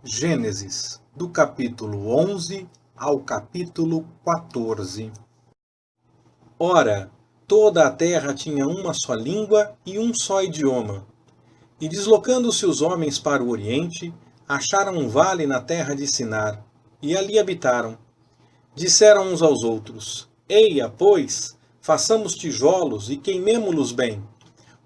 Gênesis, do capítulo 11 ao capítulo 14. Ora, toda a terra tinha uma só língua e um só idioma. E deslocando-se os homens para o oriente, acharam um vale na terra de Sinar, e ali habitaram. Disseram uns aos outros: Eia, pois, façamos tijolos e queimemo-los bem.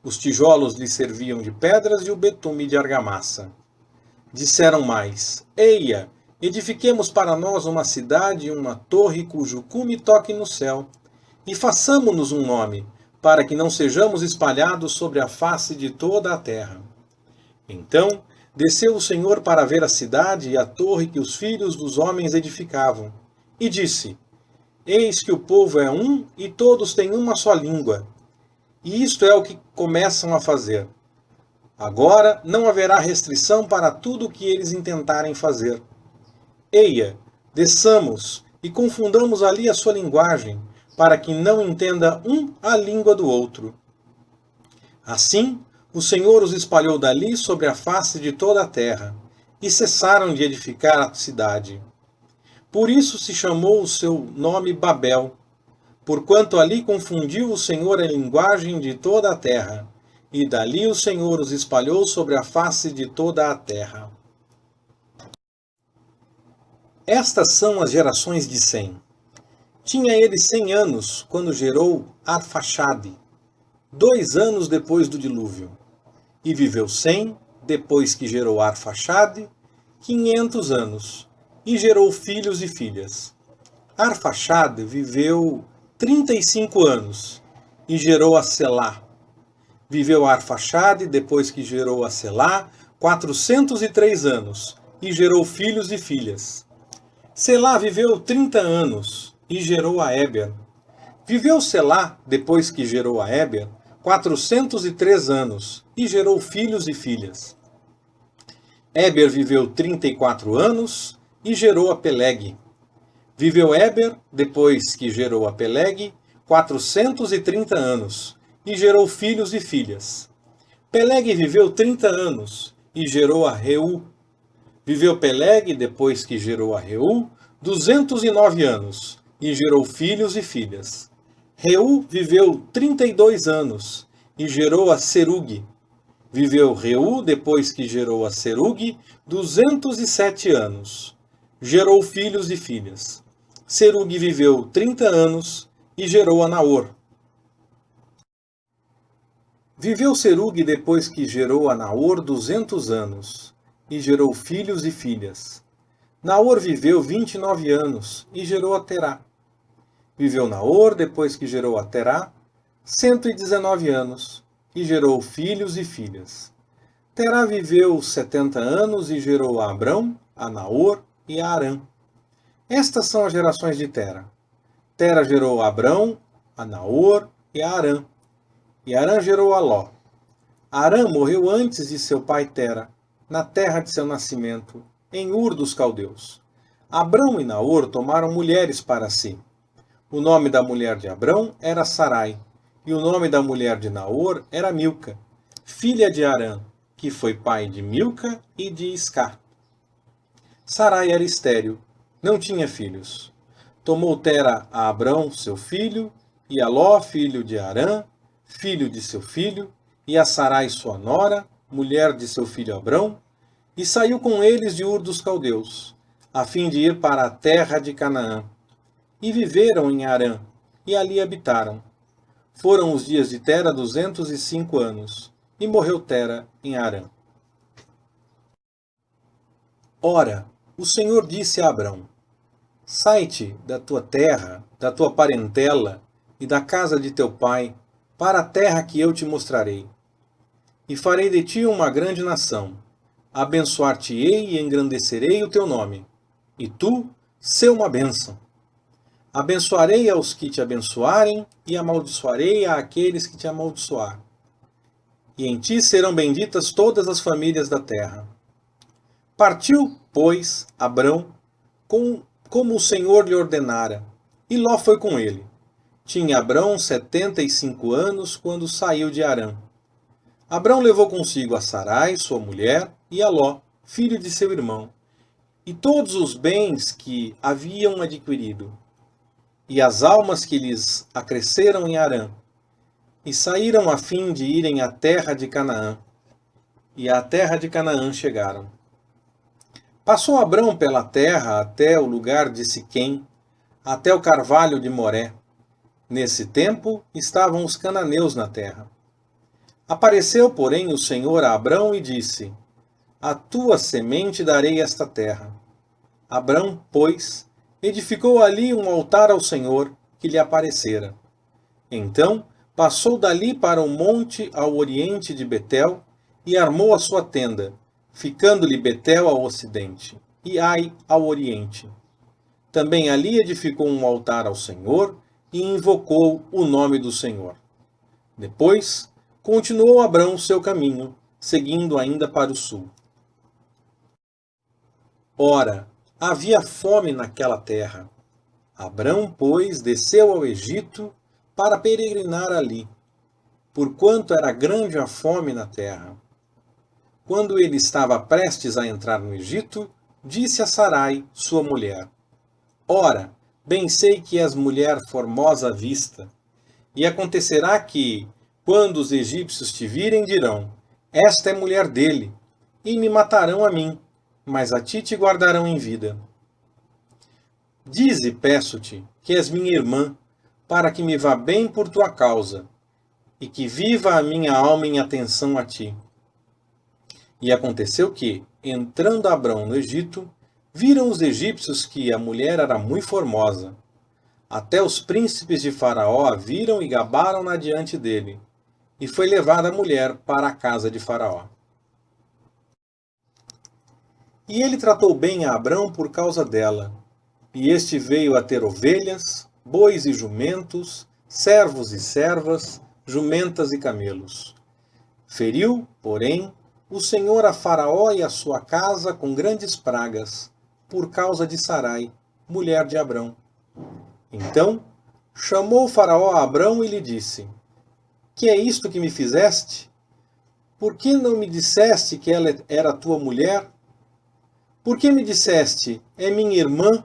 Os tijolos lhes serviam de pedras e o betume de argamassa. Disseram mais: Eia, edifiquemos para nós uma cidade e uma torre cujo cume toque no céu, e façamo-nos um nome, para que não sejamos espalhados sobre a face de toda a terra. Então desceu o Senhor para ver a cidade e a torre que os filhos dos homens edificavam, e disse: Eis que o povo é um e todos têm uma só língua. E isto é o que começam a fazer. Agora não haverá restrição para tudo o que eles intentarem fazer. Eia, desçamos e confundamos ali a sua linguagem, para que não entenda um a língua do outro. Assim, o Senhor os espalhou dali sobre a face de toda a terra, e cessaram de edificar a cidade. Por isso se chamou o seu nome Babel, porquanto ali confundiu o Senhor a linguagem de toda a terra, e dali o Senhor os espalhou sobre a face de toda a terra. Estas são as gerações de Sem. Tinha ele 100 anos quando gerou Arfaxade, 2 anos depois do dilúvio. E viveu Sem, depois que gerou Arfaxade, 500 anos, e gerou filhos e filhas. Arfaxade viveu 35 anos, e gerou a Selá. Viveu Arfaxade, depois que gerou a Selá, 403 anos, e gerou filhos e filhas. Selá viveu 30 anos, e gerou a Éber. Viveu Selá, depois que gerou a Éber, 403 anos, e gerou filhos e filhas. Éber viveu 34 anos, e gerou a Peleg. Viveu Éber, depois que gerou a Peleg, 430 anos, e gerou filhos e filhas. Peleg viveu 30 anos, e gerou a Reu. Viveu Peleg, depois que gerou a Reu, 209 anos, e gerou filhos e filhas. Reu viveu 32 anos, e gerou a Serug. Viveu Reu, depois que gerou a Serug, 207 anos. Gerou filhos e filhas. Serug viveu 30 anos, e gerou a Naor. Viveu Serug depois que gerou a Naor 200 anos, e gerou filhos e filhas. Naor viveu 29 anos, e gerou a Terá. Viveu Naor depois que gerou a Terá 119 anos, e gerou filhos e filhas. Terá viveu 70 anos, e gerou a Abrão, a Naor e a Arã. Estas são as gerações de Tera. Tera gerou a Abrão, a Naor e a Arã. E Arã gerou a Ló. Arã morreu antes de seu pai Tera, na terra de seu nascimento, em Ur dos Caldeus. Abrão e Naor tomaram mulheres para si. O nome da mulher de Abrão era Sarai, e o nome da mulher de Naor era Milca, filha de Arã, que foi pai de Milca e de Iscá. Sarai era estéril, não tinha filhos. Tomou Tera a Abrão, seu filho, e a Ló, filho de Arã, filho de seu filho, e a Sarai, sua nora, mulher de seu filho Abrão, e saiu com eles de Ur dos Caldeus, a fim de ir para a terra de Canaã. E viveram em Harã, e ali habitaram. Foram os dias de Tera 205 anos, e morreu Tera em Harã. Ora, o Senhor disse a Abrão: Sai-te da tua terra, da tua parentela e da casa de teu pai, para a terra que eu te mostrarei. E farei de ti uma grande nação. Abençoar-te-ei e engrandecerei o teu nome, e tu, sê uma bênção. Abençoarei aos que te abençoarem, e amaldiçoarei àqueles que te amaldiçoar. E em ti serão benditas todas as famílias da terra. Partiu, pois, Abrão, como o Senhor lhe ordenara, e Ló foi com ele. Tinha Abrão 75 anos quando saiu de Harã. Abrão levou consigo a Sarai, sua mulher, e a Ló, filho de seu irmão, e todos os bens que haviam adquirido, e as almas que lhes acresceram em Harã, e saíram a fim de irem à terra de Canaã, e à terra de Canaã chegaram. Passou Abrão pela terra até o lugar de Siquém, até o carvalho de Moré. Nesse tempo estavam os cananeus na terra. Apareceu, porém, o Senhor a Abrão e disse: A tua semente darei esta terra. Abrão, pois, edificou ali um altar ao Senhor, que lhe aparecera. Então passou dali para o monte ao oriente de Betel, e armou a sua tenda, ficando-lhe Betel ao ocidente, e Ai ao oriente. Também ali edificou um altar ao Senhor, e invocou o nome do Senhor. Depois continuou Abrão seu caminho, seguindo ainda para o sul. Ora, havia fome naquela terra. Abrão, pois, desceu ao Egito para peregrinar ali, porquanto era grande a fome na terra. Quando ele estava prestes a entrar no Egito, disse a Sarai, sua mulher: Ora, bem sei que és mulher formosa à vista, e acontecerá que, quando os egípcios te virem, dirão: Esta é mulher dele, e me matarão a mim, mas a ti te guardarão em vida. Dize, peço-te, que és minha irmã, para que me vá bem por tua causa, e que viva a minha alma em atenção a ti. E aconteceu que, entrando Abrão no Egito, viram os egípcios que a mulher era muito formosa. Até os príncipes de Faraó a viram e gabaram-na diante dele. E foi levada a mulher para a casa de Faraó. E ele tratou bem a Abrão por causa dela. E este veio a ter ovelhas, bois e jumentos, servos e servas, jumentas e camelos. Feriu, porém, o Senhor a Faraó e a sua casa com grandes pragas, por causa de Sarai, mulher de Abrão. Então chamou Faraó a Abrão e lhe disse: Que é isto que me fizeste? Por que não me disseste que ela era tua mulher? Por que me disseste: É minha irmã?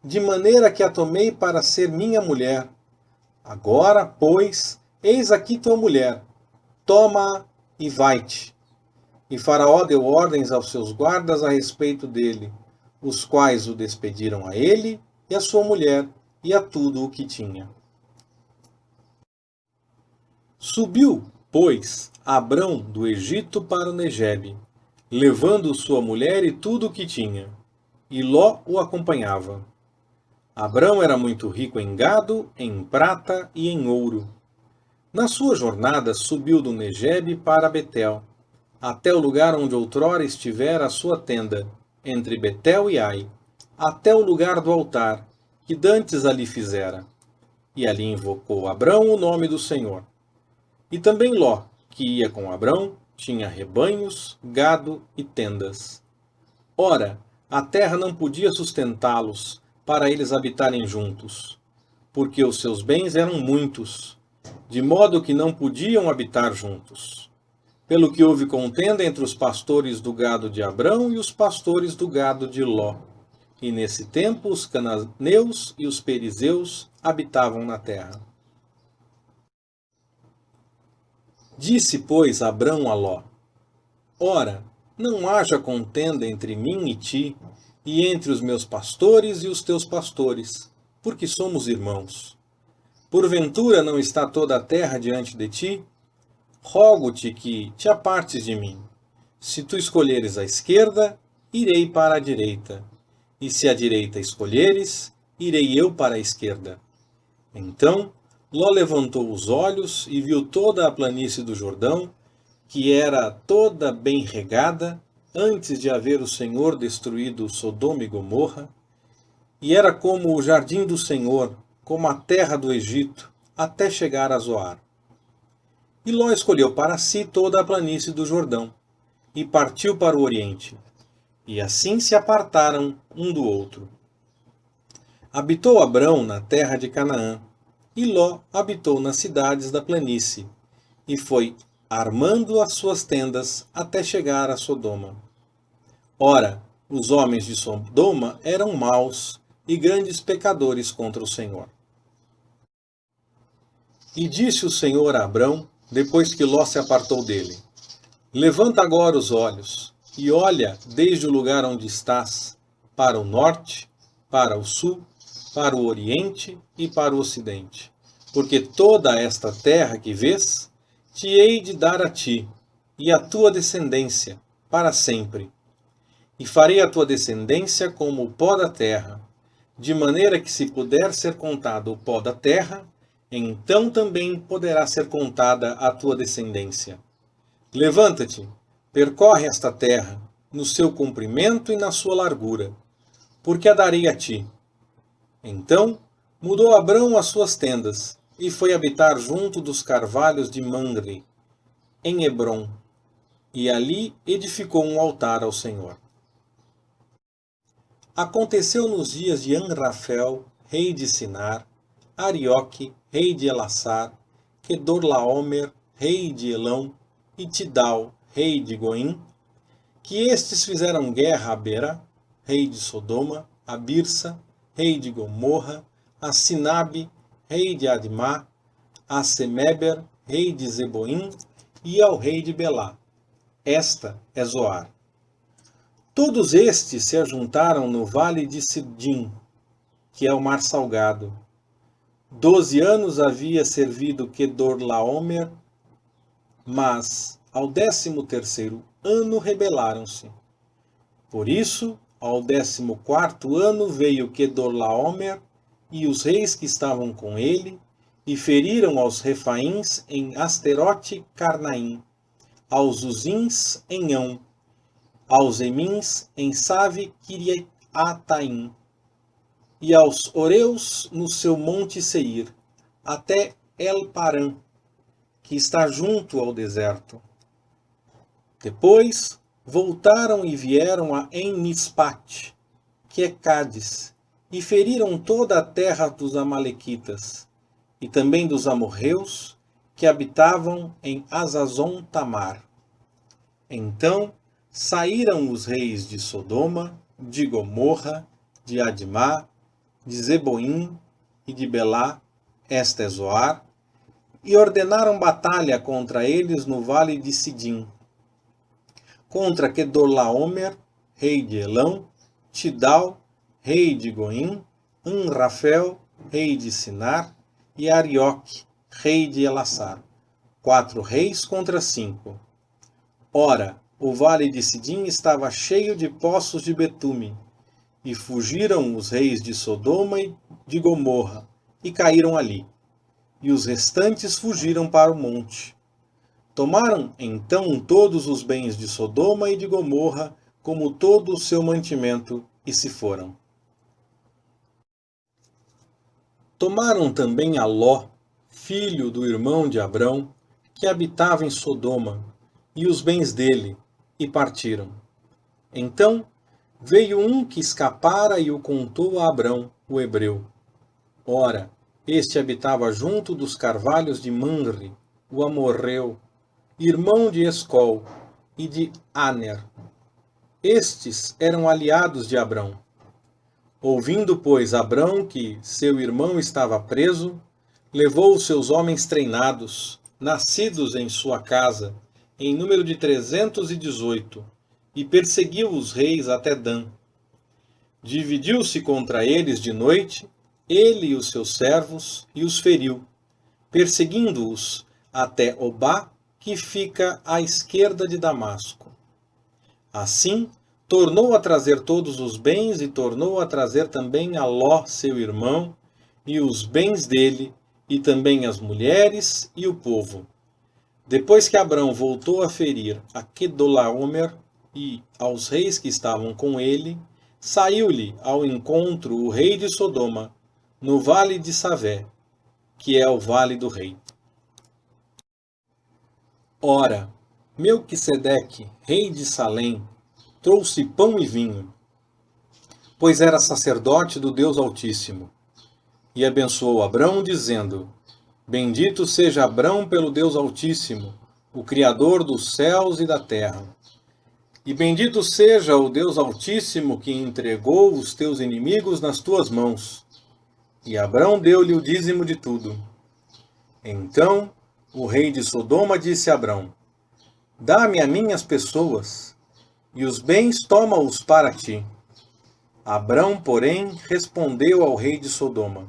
De maneira que a tomei para ser minha mulher. Agora, pois, eis aqui tua mulher. Toma-a e vai-te. E Faraó deu ordens aos seus guardas a respeito dele, os quais o despediram a ele e a sua mulher e a tudo o que tinha. Subiu, pois, Abrão do Egito para o Negebe, levando sua mulher e tudo o que tinha, e Ló o acompanhava. Abrão era muito rico em gado, em prata e em ouro. Na sua jornada subiu do Negebe para Betel, até o lugar onde outrora estivera a sua tenda, entre Betel e Ai, até o lugar do altar, que dantes ali fizera. E ali invocou Abrão o nome do Senhor. E também Ló, que ia com Abrão, tinha rebanhos, gado e tendas. Ora, a terra não podia sustentá-los, para eles habitarem juntos, porque os seus bens eram muitos, de modo que não podiam habitar juntos. Pelo que houve contenda entre os pastores do gado de Abrão e os pastores do gado de Ló. E nesse tempo os cananeus e os perizeus habitavam na terra. Disse, pois, Abrão a Ló: Ora, não haja contenda entre mim e ti, e entre os meus pastores e os teus pastores, porque somos irmãos. Porventura não está toda a terra diante de ti? Rogo-te que te apartes de mim. Se tu escolheres a esquerda, irei para a direita. E se a direita escolheres, irei eu para a esquerda. Então Ló levantou os olhos e viu toda a planície do Jordão, que era toda bem regada, antes de haver o Senhor destruído Sodoma e Gomorra, e era como o jardim do Senhor, como a terra do Egito, até chegar a Zoar. E Ló escolheu para si toda a planície do Jordão, e partiu para o oriente. E assim se apartaram um do outro. Habitou Abrão na terra de Canaã, e Ló habitou nas cidades da planície, e foi armando as suas tendas até chegar a Sodoma. Ora, Os homens de Sodoma eram maus e grandes pecadores contra o Senhor. E disse o Senhor a Abrão, depois que Ló se apartou dele: Levanta agora os olhos e olha desde o lugar onde estás, para o norte, para o sul, para o oriente e para o ocidente. Porque toda esta terra que vês, te hei de dar a ti e à tua descendência para sempre. E farei a tua descendência como o pó da terra, de maneira que, se puder ser contado o pó da terra, então também poderá ser contada a tua descendência. Levanta-te, percorre esta terra, no seu comprimento e na sua largura, porque a darei a ti. Então mudou Abrão as suas tendas, e foi habitar junto dos carvalhos de Mamre, em Hebrom, e ali edificou um altar ao Senhor. Aconteceu nos dias de Anrafel, rei de Sinar, Arioque, rei de Elassar, Quedorlaomer, rei de Elão, e Tidal, rei de Goim, que estes fizeram guerra a Bera, rei de Sodoma, a Birsa, rei de Gomorra, a Sinabe, rei de Admá, a Semeber, rei de Zeboim, e ao rei de Belá. Esta é Zoar. Todos estes se ajuntaram no vale de Sidim, que é o mar salgado. 12 anos havia servido Quedorlaomer, mas ao 13º ano rebelaram-se. Por isso, ao 14º ano veio Quedorlaomer e os reis que estavam com ele, e feriram aos Refaíns em Asterote Carnaim, aos Uzins em Ão, aos Emins em Save Kiriataim, e aos Oreus no seu monte Seir, até El-Paran, que está junto ao deserto. Depois voltaram e vieram a En-Mispat, que é Cádiz, e feriram toda a terra dos Amalequitas, e também dos amorreus, que habitavam em Azazon Tamar. Então saíram os reis de Sodoma, de Gomorra, de Admá, de Zeboim e de Belá, esta é Zoar, e ordenaram batalha contra eles no vale de Sidim, contra Quedorlaomer, rei de Elão, Tidal, rei de Goim, Anrafel, rei de Sinar, e Arioque, rei de Elassar. 4 reis contra 5. Ora, o vale de Sidim estava cheio de poços de betume, e fugiram os reis de Sodoma e de Gomorra, e caíram ali. E os restantes fugiram para o monte. Tomaram então todos os bens de Sodoma e de Gomorra, como todo o seu mantimento, e se foram. Tomaram também a Ló, filho do irmão de Abrão, que habitava em Sodoma, e os bens dele, e partiram. Então veio um que escapara e o contou a Abrão, o hebreu. Ora, este habitava junto dos carvalhos de Mamre, o amorreu, irmão de Escol e de Aner. Estes eram aliados de Abrão. Ouvindo, pois, Abrão que seu irmão estava preso, levou os seus homens treinados, nascidos em sua casa, em número de 318, e perseguiu os reis até Dan. Dividiu-se contra eles de noite, ele e os seus servos, e os feriu, perseguindo-os até Obá, que fica à esquerda de Damasco. Assim, tornou a trazer todos os bens e tornou a trazer também a Ló, seu irmão, e os bens dele, e também as mulheres e o povo. Depois que Abrão voltou a ferir a Quedorlaomer e aos reis que estavam com ele, saiu-lhe ao encontro o rei de Sodoma, no vale de Savé, que é o vale do rei. Ora, Melquisedeque, rei de Salém, trouxe pão e vinho, pois era sacerdote do Deus Altíssimo, e abençoou Abrão, dizendo: Bendito seja Abrão pelo Deus Altíssimo, o Criador dos céus e da terra. E bendito seja o Deus Altíssimo que entregou os teus inimigos nas tuas mãos. E Abrão deu-lhe o dízimo de tudo. Então o rei de Sodoma disse a Abrão: Dá-me a mim as pessoas, e os bens toma-os para ti. Abrão, porém, respondeu ao rei de Sodoma: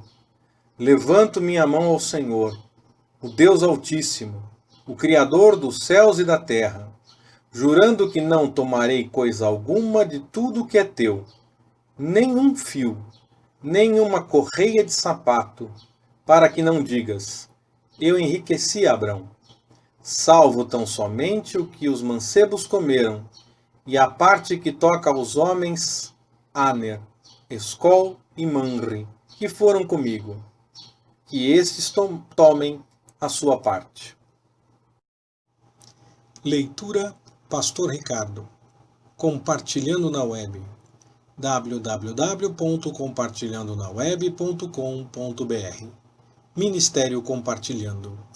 Levanto minha mão ao Senhor, o Deus Altíssimo, o Criador dos céus e da terra, jurando que não tomarei coisa alguma de tudo que é teu, nem um fio, nem uma correia de sapato, para que não digas: eu enriqueci Abrão. Salvo tão somente o que os mancebos comeram, e a parte que toca aos homens, Aner, Escol e Manre, que foram comigo, que estes tomem a sua parte. Leitura Pastor Ricardo. Compartilhando na web. www.compartilhandonaweb.com.br Ministério Compartilhando.